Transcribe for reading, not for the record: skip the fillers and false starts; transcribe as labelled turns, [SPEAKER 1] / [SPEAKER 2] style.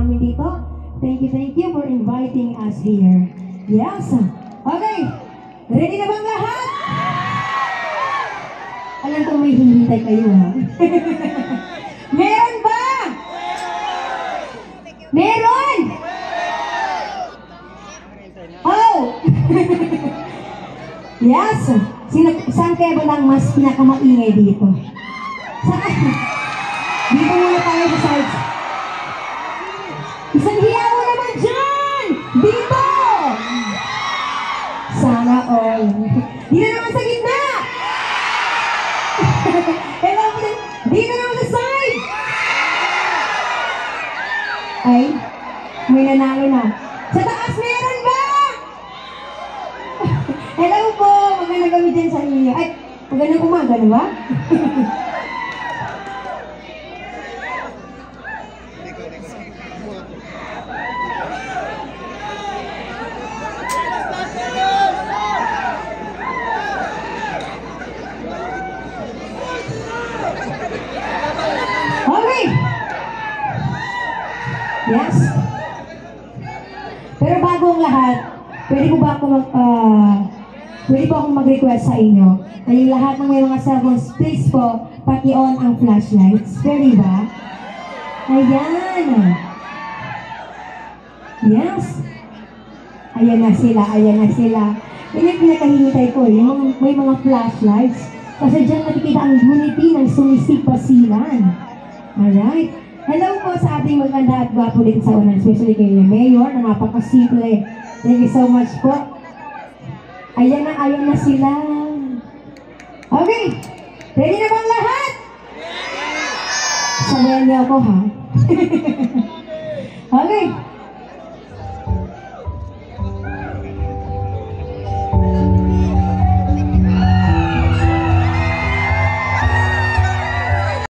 [SPEAKER 1] namin dito. Thank you for inviting us here. Yes. Okay. Ready na bang lahat? Alam ko may hinihintay kayo, ha? Meron ba? Meron! Oh! Yes! Saan kaya ba lang mas pinakamaingay dito? Saan? Dito muna tayo sa sides. Isang hiya mo naman dyan! Dito! Sana all. Dito naman sa gitna! Hello po din. Dito naman sa side! Ay, may nanalo na. Sa taas meron ba? Hello po! Magandang gabi din sa inyo. Ay, magandang umaga na ba? Okay! Yes? Pero bago ang lahat, pwede po akong mag-request sa inyo na yung lahat ng may mga cellphones, please po, paki-on ang flashlights. Pwede ba? Ayan! Yes! Ayan na sila, ayan na sila. Yun yung pinakahihintay ko, yung may mga flashlights. Kasi dyan nakikita ang unity ng sumisigpasilan. Alright. Hello po sa ating maganda at gwapo dito sa unan, especially kay Mayor na napakasimple. Thank you so much po. Ayan na sila. Okay. Ready na bang lahat? Sabayan niyo ako, ha? Okay.